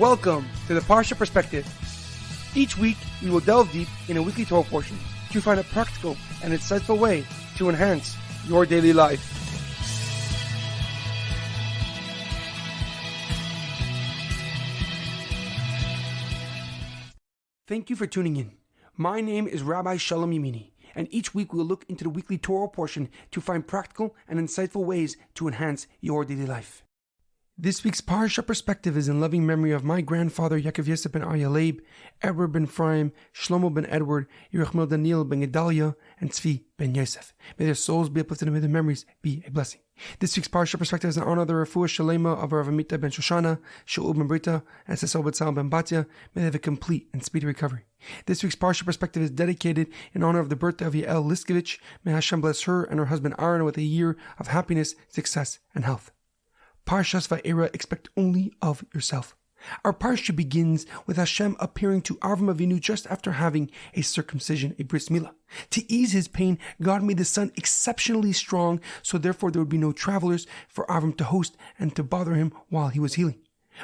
Welcome to the Parsha Perspective. Each week, we will delve deep in a weekly Torah portion to find a practical and insightful way to enhance your daily life. Thank you for tuning in. My name is Rabbi Shalom Yamini, and each week we will look into the weekly Torah portion to find practical and insightful ways to enhance your daily life. This week's Parsha Perspective is in loving memory of my grandfather Yaakov Yosef ben Arya Leib, Edward ben Ephraim, Shlomo ben Edward, Yerachmiel Daniel ben Gedalia, and Tzvi ben Yosef. May their souls be uplifted and may their memories be a blessing. This week's Parsha Perspective is in honor of the Refuah Shalema of Rav Amita ben Shoshana, Shaul ben Brita, and Sesel Betzal ben Batya. May they have a complete and speedy recovery. This week's Parsha Perspective is dedicated in honor of the birthday of Yael Liskevich. May Hashem bless her and her husband Aaron with a year of happiness, success, and health. Parshas Vayera, expect only of yourself. Our parsha begins with Hashem appearing to Avram Avinu just after having a circumcision, a bris milah. To ease his pain, God made the sun exceptionally strong, so therefore there would be no travelers for Avram to host and to bother him while he was healing.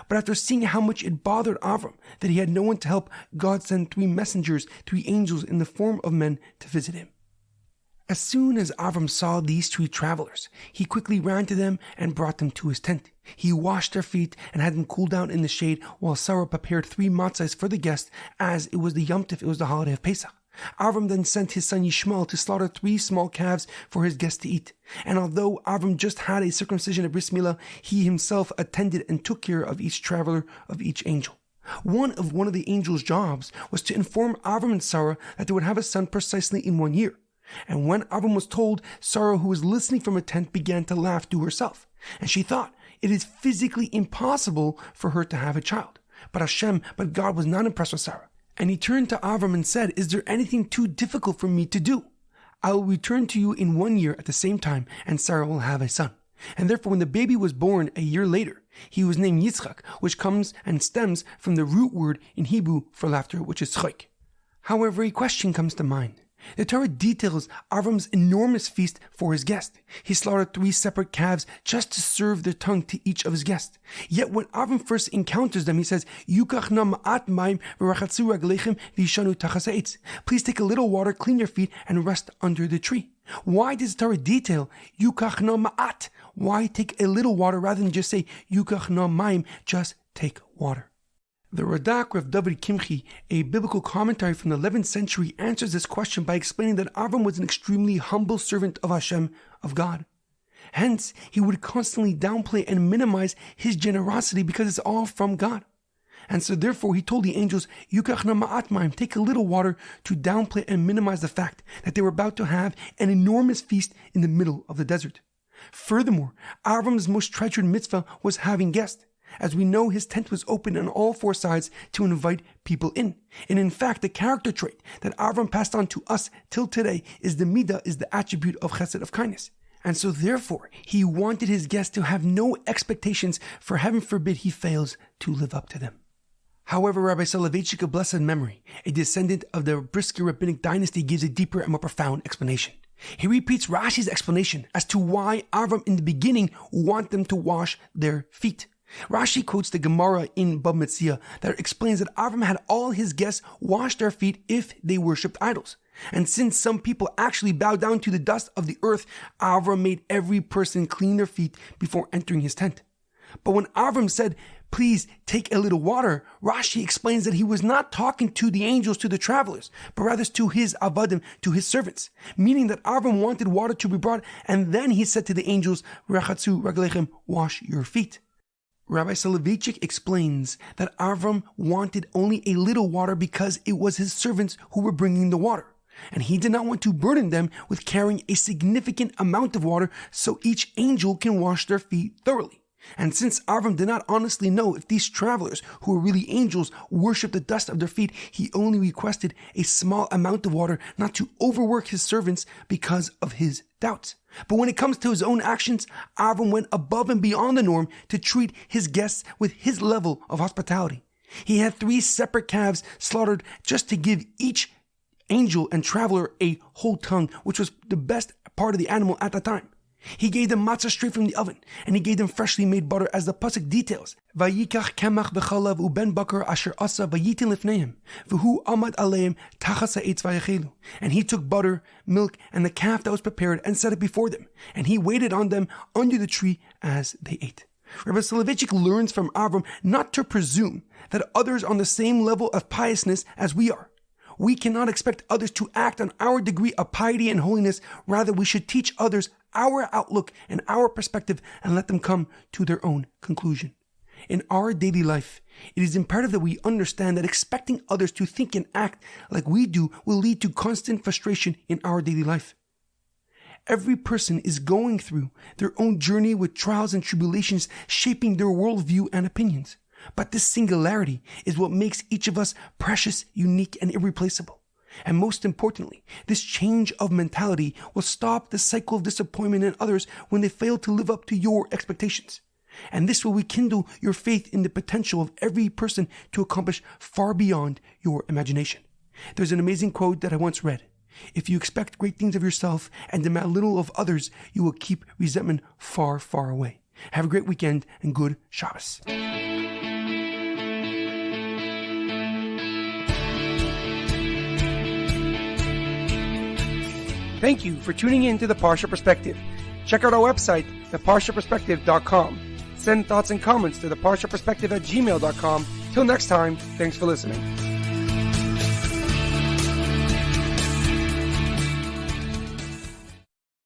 But after seeing how much it bothered Avram that he had no one to help, God sent 3 messengers, 3 angels in the form of men to visit him. As soon as Avram saw these 3 travelers, he quickly ran to them and brought them to his tent. He washed their feet and had them cool down in the shade, while Sarah prepared 3 matzahs for the guests, as it was the Yom Tov, it was the holiday of Pesach. Avram then sent his son Yishmael to slaughter 3 small calves for his guests to eat. And although Avram just had a circumcision at bris milah, he himself attended and took care of each traveler, of each angel. One of the angels' jobs was to inform Avram and Sarah that they would have a son precisely in 1 year. And when Avram was told, Sarah, who was listening from a tent, began to laugh to herself. And she thought, it is physically impossible for her to have a child. But God was not impressed with Sarah. And he turned to Avram and said, is there anything too difficult for me to do? I will return to you in 1 year at the same time, and Sarah will have a son. And therefore, when the baby was born a year later, he was named Yitzchak, which comes and stems from the root word in Hebrew for laughter, which is chok. However, a question comes to mind. The Torah details Avram's enormous feast for his guest. He slaughtered 3 separate calves just to serve their tongue to each of his guests. Yet when Avram first encounters them, he says, Yukach na ma'at mayim v'rachatzu raglechem v'yishanu tachas ha'etz. Please take a little water, clean your feet, and rest under the tree. Why does the Torah detail Yukach na ma'at? Why take a little water rather than just say Yukach na mayim, just take water? The Radak Rav David Kimchi, a biblical commentary from the 11th century, answers this question by explaining that Avram was an extremely humble servant of Hashem, of God. Hence, he would constantly downplay and minimize his generosity because it's all from God. And so therefore, he told the angels, Yukach na ma'at mayim, take a little water, to downplay and minimize the fact that they were about to have an enormous feast in the middle of the desert. Furthermore, Avram's most treasured mitzvah was having guests. As we know, his tent was open on all 4 sides to invite people in. And in fact, the character trait that Avram passed on to us till today is the attribute of chesed, of kindness. And so therefore, he wanted his guests to have no expectations, for heaven forbid he fails to live up to them. However, Rabbi Soloveitchik of blessed memory, a descendant of the Brisker rabbinic dynasty, gives a deeper and more profound explanation. He repeats Rashi's explanation as to why Avram in the beginning wanted them to wash their feet. Rashi quotes the Gemara in Bab Metzia that explains that Avram had all his guests wash their feet if they worshipped idols. And since some people actually bowed down to the dust of the earth, Avram made every person clean their feet before entering his tent. But when Avram said, please take a little water, Rashi explains that he was not talking to the angels, to the travelers, but rather to his avadim, to his servants, meaning that Avram wanted water to be brought, and then he said to the angels, Rachatzu raglechem, wash your feet. Rabbi Soloveitchik explains that Avram wanted only a little water because it was his servants who were bringing the water, and he did not want to burden them with carrying a significant amount of water so each angel can wash their feet thoroughly. And since Avram did not honestly know if these travelers, who were really angels, worshipped the dust of their feet, he only requested a small amount of water, not to overwork his servants because of his doubts. But when it comes to his own actions, Avram went above and beyond the norm to treat his guests with his level of hospitality. He had 3 separate calves slaughtered just to give each angel and traveler a whole tongue, which was the best part of the animal at that time. He gave them matzah straight from the oven, and he gave them freshly made butter, as the pasuk details. Vayikach kemach b'chalav uben bakar asher asa vayitin lifneim, v'hu amad aleim tachas ha'etz vayachelu. And he took butter, milk, and the calf that was prepared, and set it before them, and he waited on them under the tree as they ate. Rabbi Soloveitchik learns from Avram not to presume that others are on the same level of piousness as we are. We cannot expect others to act on our degree of piety and holiness. Rather, we should teach others our outlook and our perspective and let them come to their own conclusion. In our daily life, it is imperative that we understand that expecting others to think and act like we do will lead to constant frustration in our daily life. Every person is going through their own journey with trials and tribulations shaping their worldview and opinions. But this singularity is what makes each of us precious, unique, and irreplaceable. And most importantly, this change of mentality will stop the cycle of disappointment in others when they fail to live up to your expectations. And this will rekindle your faith in the potential of every person to accomplish far beyond your imagination. There's an amazing quote that I once read. If you expect great things of yourself and demand little of others, you will keep resentment far, far away. Have a great weekend and good Shabbos. Thank you for tuning in to The Parsha Perspective. Check out our website, theparshaperspective.com. Send thoughts and comments to theparshaperspective@gmail.com. Till next time, thanks for listening.